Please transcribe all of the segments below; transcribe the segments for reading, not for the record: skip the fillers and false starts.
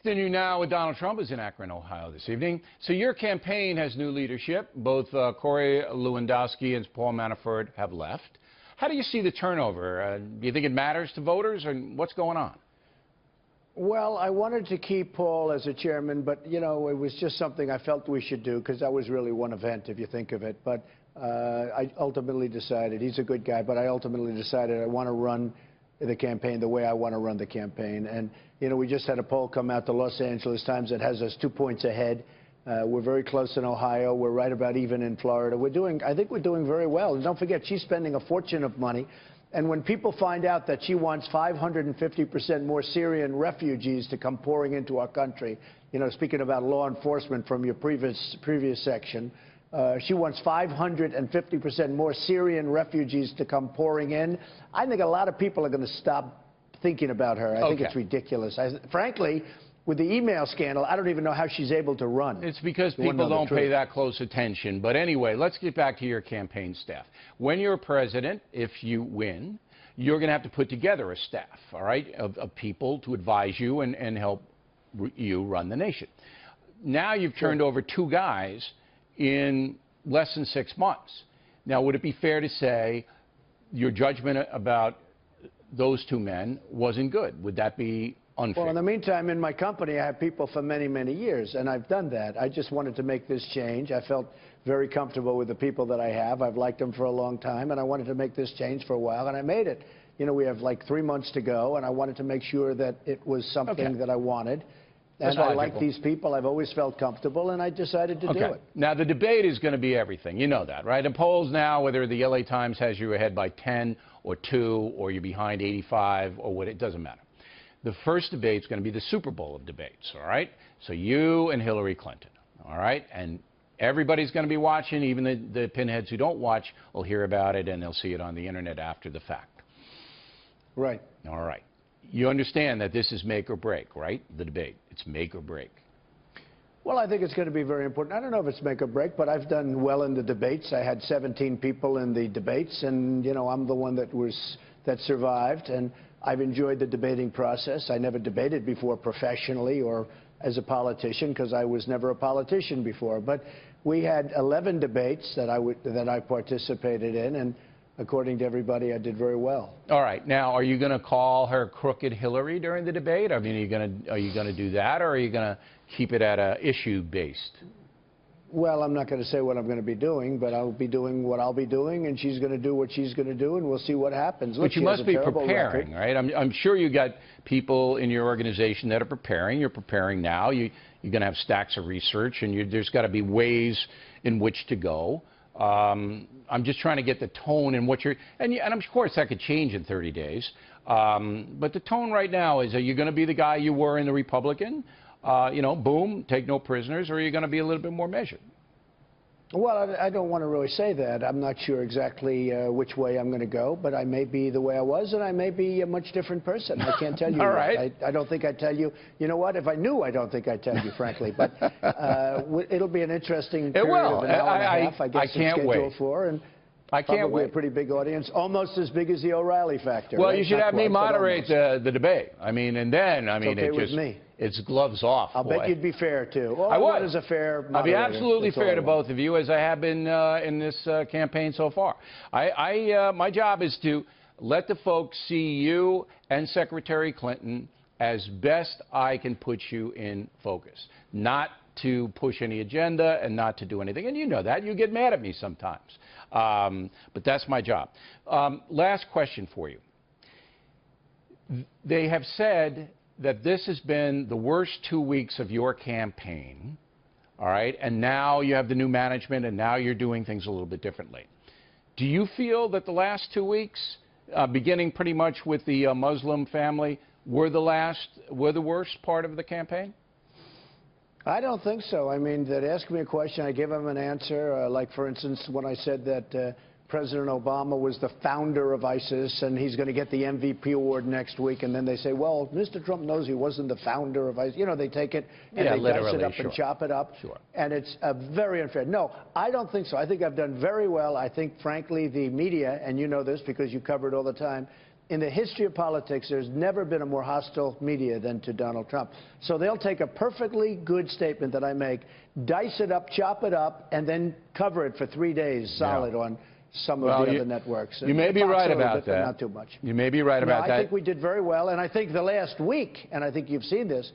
Continue now with Donald Trump, who's in Akron, Ohio this evening. So your campaign has new leadership. Both Corey Lewandowski and Paul Manafort have left. How do you see the turnover? Do you think it matters to voters, or what's going on? Well, I wanted to keep Paul as a chairman, but, you know, it was just something I felt we should do because that was really one event, if you think of it. But I ultimately decided, he's a good guy, but I ultimately decided I want to run the campaign the way I want to run the campaign. And, you know, we just had a poll come out, the Los Angeles Times, that has us 2 points ahead. We're very close in Ohio. We're right about even in Florida. I think we're doing very well. And don't forget, she's spending a fortune of money. And when people find out that she wants 550% more Syrian refugees to come pouring into our country, you know, speaking about law enforcement from your previous section, she wants 550% more Syrian refugees to come pouring in. I think a lot of people are going to stop thinking about her. I think it's ridiculous. Frankly, with the email scandal, I don't even know how she's able to run. It's because people don't pay that close attention. But anyway, let's get back to your campaign staff. When you're president, if you win, you're going to have to put together a staff, all right, of people to advise you and help you run the nation. Now you've turned over two guys in less than 6 months. Now, would it be fair to say your judgment about those two men wasn't good? Would that be unfair? Well, in the meantime, in my company, I have people for many, many years, and I've done that. I just wanted to make this change. I felt very comfortable with the people that I have. I've liked them for a long time, and I wanted to make this change for a while, and I made it. You know, we have like 3 months to go, and I wanted to make sure that it was something that I wanted. And I like these people. I've always felt comfortable, and I decided to do it. Now, the debate is going to be everything. You know that, right? In polls now, whether the LA Times has you ahead by 10 or 2, or you're behind 85, or what, it doesn't matter. The first debate is going to be the Super Bowl of debates, all right? So you and Hillary Clinton, all right? And everybody's going to be watching. Even the pinheads who don't watch will hear about it, and they'll see it on the Internet after the fact. Right. All right. You understand that this is make or break, right? The debate. It's make or break. Well, I think it's going to be very important. I don't know if it's make or break, but I've done well in the debates. I had 17 people in the debates, and, you know, I'm the one that survived, and I've enjoyed the debating process. I never debated before professionally or as a politician because I was never a politician before. But we had 11 debates that I participated in, and according to everybody, I did very well. All right. Now, are you going to call her Crooked Hillary during the debate? I mean, are you going to do that, or are you going to keep it at a issue-based? Well, I'm not going to say what I'm going to be doing, but I'll be doing what I'll be doing, and she's going to do what she's going to do, and we'll see what happens. But you must be preparing, right? I'm sure you got people in your organization that are preparing. You're preparing now. You're going to have stacks of research, and there's got to be ways in which to go. I'm just trying to get the tone and what you're, and of course that could change in 30 days. But the tone right now is, are you going to be the guy you were in the Republican? You know, boom, take no prisoners, or are you going to be a little bit more measured? Well, I don't want to really say that. I'm not sure exactly which way I'm going to go, but I may be the way I was, and I may be a much different person. I can't tell you. All right. I don't think I'd tell you. You know what? If I knew, I don't think I'd tell you, frankly. But it'll be an interesting period of an hour and a half, I guess, it's scheduled for. And I can't probably wait. A pretty big audience, almost as big as the O'Reilly factor. Well, right? you should Not have me quite, moderate the debate. I mean, and then, I mean, it's okay with me. It's gloves off. I'll bet you'd be fair, too. Well, I would. As a fair moderator. I'll be absolutely fair to both of you, as I have been in this campaign so far. My job is to let the folks see you and Secretary Clinton as best I can put you in focus, not to push any agenda and not to do anything. And you know that. You get mad at me sometimes. But that's my job. Last question for you. They have said that this has been the worst 2 weeks of your campaign, all right? And now you have the new management, and now you're doing things a little bit differently. Do you feel that the last 2 weeks, beginning pretty much with the Muslim family, were the worst part of the campaign? I don't think so. I mean, they'd ask me a question, I give them an answer. Like, for instance, when I said that President Obama was the founder of ISIS and he's going to get the MVP award next week, and then they say, well, Mr. Trump knows he wasn't the founder of ISIS. You know, they take it and they dice it up and chop it up. Sure. And it's very unfair. No, I don't think so. I think I've done very well. I think, frankly, the media, and you know this because you cover it all the time, in the history of politics, there's never been a more hostile media than to Donald Trump. So they'll take a perfectly good statement that I make, dice it up, chop it up, and then cover it for 3 days solid on some of the other networks. You may be right about that. Not too much. You may be right about that. I think we did very well, and I think the last week, and I think you've seen this,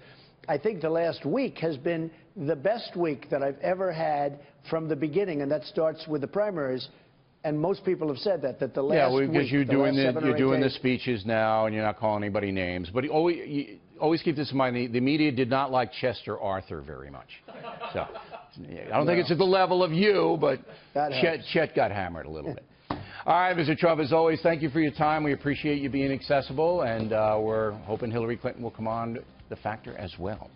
I think the last week has been the best week that I've ever had from the beginning, and that starts with the primaries. And most people have said that the last week, because you're doing the speeches now, and you're not calling anybody names. But always keep this in mind: the media did not like Chester Arthur very much. So I don't think it's at the level of you, but Chet got hammered a little bit. All right, Mr. Trump, as always, thank you for your time. We appreciate you being accessible, and we're hoping Hillary Clinton will come on the Factor as well.